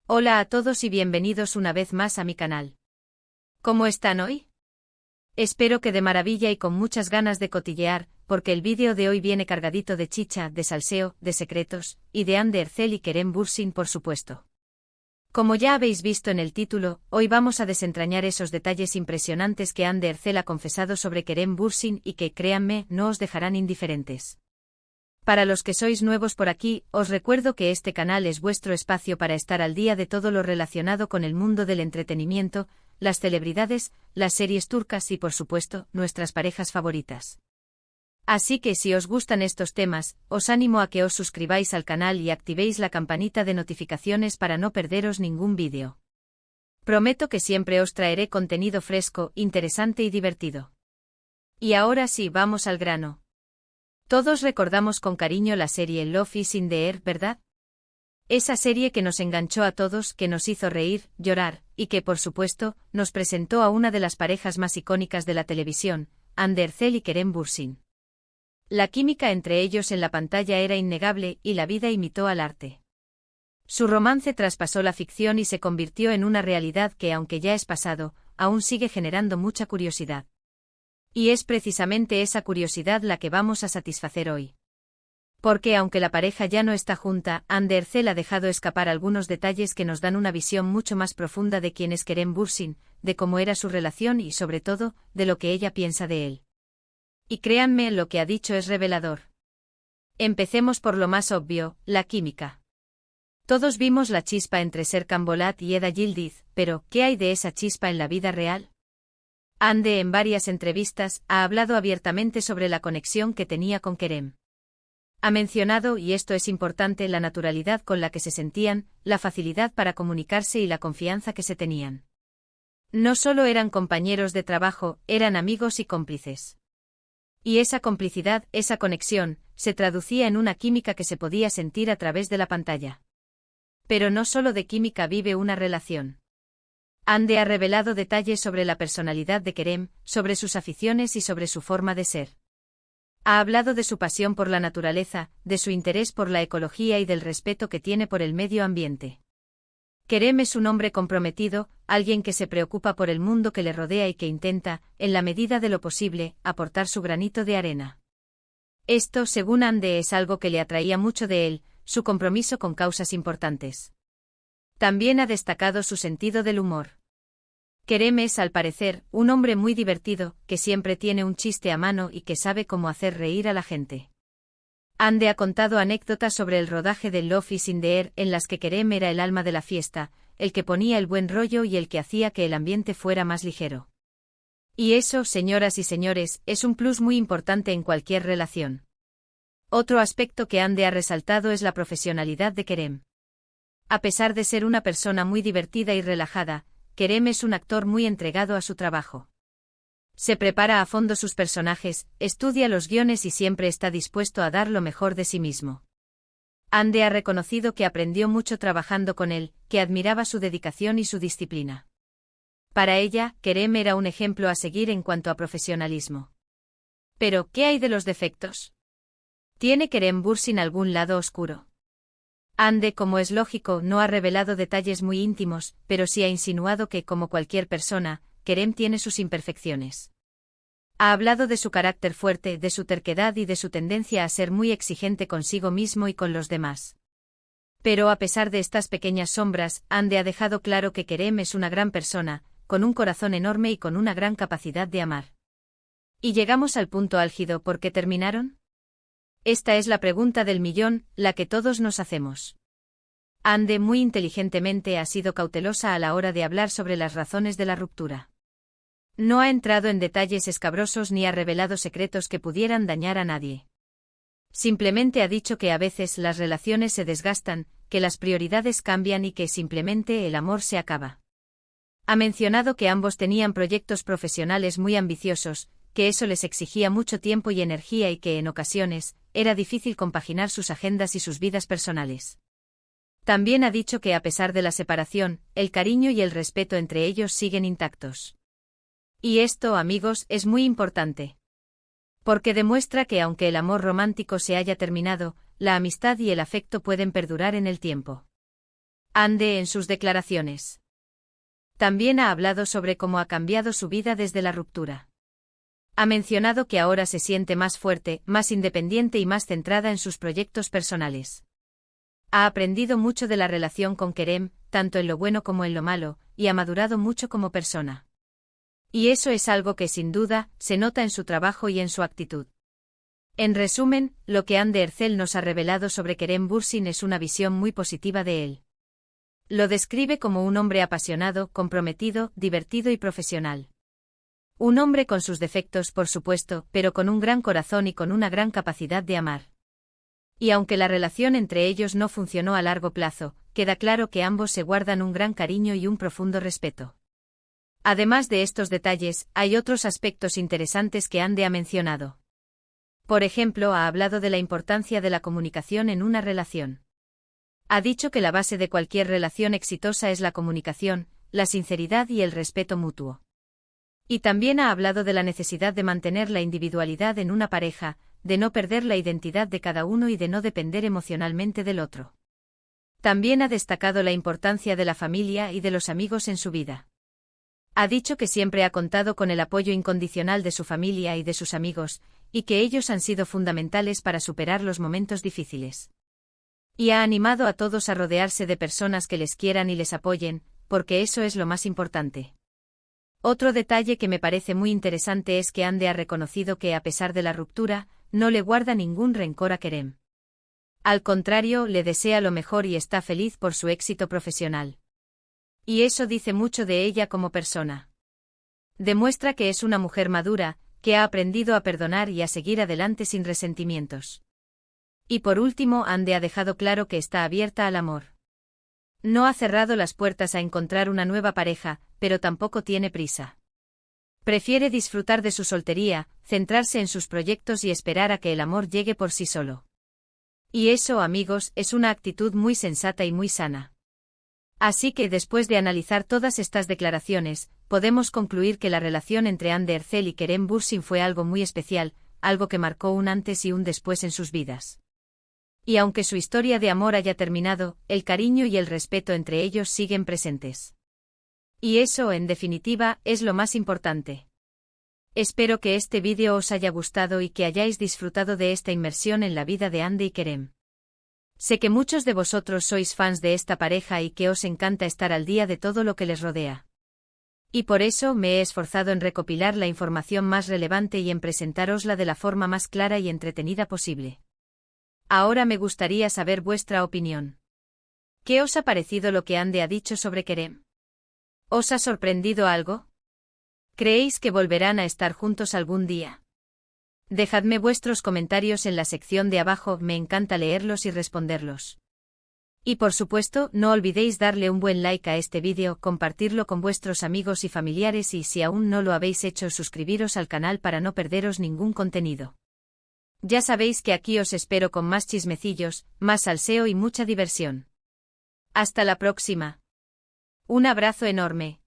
Hola a todos y bienvenidos una vez más a mi canal. ¿Cómo están hoy? Espero que de maravilla y con muchas ganas de cotillear, porque el vídeo de hoy viene cargadito de chicha, de salseo, de secretos, y de Hande Erçel y Kerem Bürsin por supuesto. Como ya habéis visto en el título, hoy vamos a desentrañar esos detalles impresionantes que Hande Erçel ha confesado sobre Kerem Bürsin y que, créanme, no os dejarán indiferentes. Para los que sois nuevos por aquí, os recuerdo que este canal es vuestro espacio para estar al día de todo lo relacionado con el mundo del entretenimiento, las celebridades, las series turcas y por supuesto, nuestras parejas favoritas. Así que si os gustan estos temas, os animo a que os suscribáis al canal y activéis la campanita de notificaciones para no perderos ningún vídeo. Prometo que siempre os traeré contenido fresco, interesante y divertido. Y ahora sí, vamos al grano. Todos recordamos con cariño la serie Love is in the Air, ¿verdad? Esa serie que nos enganchó a todos, que nos hizo reír, llorar, y que, por supuesto, nos presentó a una de las parejas más icónicas de la televisión, Hande Erçel y Kerem Bürsin. La química entre ellos en la pantalla era innegable y la vida imitó al arte. Su romance traspasó la ficción y se convirtió en una realidad que, aunque ya es pasado, aún sigue generando mucha curiosidad. Y es precisamente esa curiosidad la que vamos a satisfacer hoy. Porque aunque la pareja ya no está junta, Hande Erçel ha dejado escapar algunos detalles que nos dan una visión mucho más profunda de quién es Kerem Bürsin, de cómo era su relación y, sobre todo, de lo que ella piensa de él. Y créanme, lo que ha dicho es revelador. Empecemos por lo más obvio, la química. Todos vimos la chispa entre Serkan Bolat y Eda Yildiz, pero ¿qué hay de esa chispa en la vida real? Hande en varias entrevistas ha hablado abiertamente sobre la conexión que tenía con Kerem. Ha mencionado, y esto es importante, la naturalidad con la que se sentían, la facilidad para comunicarse y la confianza que se tenían. No solo eran compañeros de trabajo, eran amigos y cómplices. Y esa complicidad, esa conexión, se traducía en una química que se podía sentir a través de la pantalla. Pero no solo de química vive una relación. Hande ha revelado detalles sobre la personalidad de Kerem, sobre sus aficiones y sobre su forma de ser. Ha hablado de su pasión por la naturaleza, de su interés por la ecología y del respeto que tiene por el medio ambiente. Kerem es un hombre comprometido, alguien que se preocupa por el mundo que le rodea y que intenta, en la medida de lo posible, aportar su granito de arena. Esto, según Hande, es algo que le atraía mucho de él, su compromiso con causas importantes. También ha destacado su sentido del humor. Kerem es, al parecer, un hombre muy divertido, que siempre tiene un chiste a mano y que sabe cómo hacer reír a la gente. Hande ha contado anécdotas sobre el rodaje de Love is in the Air en las que Kerem era el alma de la fiesta, el que ponía el buen rollo y el que hacía que el ambiente fuera más ligero. Y eso, señoras y señores, es un plus muy importante en cualquier relación. Otro aspecto que Hande ha resaltado es la profesionalidad de Kerem. A pesar de ser una persona muy divertida y relajada, Kerem es un actor muy entregado a su trabajo. Se prepara a fondo sus personajes, estudia los guiones y siempre está dispuesto a dar lo mejor de sí mismo. Hande ha reconocido que aprendió mucho trabajando con él, que admiraba su dedicación y su disciplina. Para ella, Kerem era un ejemplo a seguir en cuanto a profesionalismo. Pero, ¿qué hay de los defectos? ¿Tiene Kerem Bürsin algún lado oscuro? Hande, como es lógico, no ha revelado detalles muy íntimos, pero sí ha insinuado que, como cualquier persona, Kerem tiene sus imperfecciones. Ha hablado de su carácter fuerte, de su terquedad y de su tendencia a ser muy exigente consigo mismo y con los demás. Pero a pesar de estas pequeñas sombras, Hande ha dejado claro que Kerem es una gran persona, con un corazón enorme y con una gran capacidad de amar. Y llegamos al punto álgido, ¿por qué terminaron? Esta es la pregunta del millón, la que todos nos hacemos. Hande muy inteligentemente ha sido cautelosa a la hora de hablar sobre las razones de la ruptura. No ha entrado en detalles escabrosos ni ha revelado secretos que pudieran dañar a nadie. Simplemente ha dicho que a veces las relaciones se desgastan, que las prioridades cambian y que simplemente el amor se acaba. Ha mencionado que ambos tenían proyectos profesionales muy ambiciosos, que eso les exigía mucho tiempo y energía y que en ocasiones era difícil compaginar sus agendas y sus vidas personales. También ha dicho que a pesar de la separación, el cariño y el respeto entre ellos siguen intactos. Y esto, amigos, es muy importante. Porque demuestra que aunque el amor romántico se haya terminado, la amistad y el afecto pueden perdurar en el tiempo. Ande en sus declaraciones. También ha hablado sobre cómo ha cambiado su vida desde la ruptura. Ha mencionado que ahora se siente más fuerte, más independiente y más centrada en sus proyectos personales. Ha aprendido mucho de la relación con Kerem, tanto en lo bueno como en lo malo, y ha madurado mucho como persona. Y eso es algo que sin duda se nota en su trabajo y en su actitud. En resumen, lo que Hande Erçel nos ha revelado sobre Kerem Bürsin es una visión muy positiva de él. Lo describe como un hombre apasionado, comprometido, divertido y profesional. Un hombre con sus defectos, por supuesto, pero con un gran corazón y con una gran capacidad de amar. Y aunque la relación entre ellos no funcionó a largo plazo, queda claro que ambos se guardan un gran cariño y un profundo respeto. Además de estos detalles, hay otros aspectos interesantes que Hande ha mencionado. Por ejemplo, ha hablado de la importancia de la comunicación en una relación. Ha dicho que la base de cualquier relación exitosa es la comunicación, la sinceridad y el respeto mutuo. Y también ha hablado de la necesidad de mantener la individualidad en una pareja, de no perder la identidad de cada uno y de no depender emocionalmente del otro. También ha destacado la importancia de la familia y de los amigos en su vida. Ha dicho que siempre ha contado con el apoyo incondicional de su familia y de sus amigos, y que ellos han sido fundamentales para superar los momentos difíciles. Y ha animado a todos a rodearse de personas que les quieran y les apoyen, porque eso es lo más importante. Otro detalle que me parece muy interesante es que Hande ha reconocido que, a pesar de la ruptura, no le guarda ningún rencor a Kerem. Al contrario, le desea lo mejor y está feliz por su éxito profesional. Y eso dice mucho de ella como persona. Demuestra que es una mujer madura, que ha aprendido a perdonar y a seguir adelante sin resentimientos. Y por último, Hande ha dejado claro que está abierta al amor. No ha cerrado las puertas a encontrar una nueva pareja, pero tampoco tiene prisa. Prefiere disfrutar de su soltería, centrarse en sus proyectos y esperar a que el amor llegue por sí solo. Y eso, amigos, es una actitud muy sensata y muy sana. Así que después de analizar todas estas declaraciones, podemos concluir que la relación entre Hande Erçel y Kerem Bürsin fue algo muy especial, algo que marcó un antes y un después en sus vidas. Y aunque su historia de amor haya terminado, el cariño y el respeto entre ellos siguen presentes. Y eso, en definitiva, es lo más importante. Espero que este vídeo os haya gustado y que hayáis disfrutado de esta inmersión en la vida de Hande y Kerem. Sé que muchos de vosotros sois fans de esta pareja y que os encanta estar al día de todo lo que les rodea. Y por eso me he esforzado en recopilar la información más relevante y en presentárosla de la forma más clara y entretenida posible. Ahora me gustaría saber vuestra opinión. ¿Qué os ha parecido lo que Hande ha dicho sobre Kerem? ¿Os ha sorprendido algo? ¿Creéis que volverán a estar juntos algún día? Dejadme vuestros comentarios en la sección de abajo, me encanta leerlos y responderlos. Y por supuesto, no olvidéis darle un buen like a este vídeo, compartirlo con vuestros amigos y familiares y si aún no lo habéis hecho, suscribiros al canal para no perderos ningún contenido. Ya sabéis que aquí os espero con más chismecillos, más salseo y mucha diversión. Hasta la próxima. Un abrazo enorme.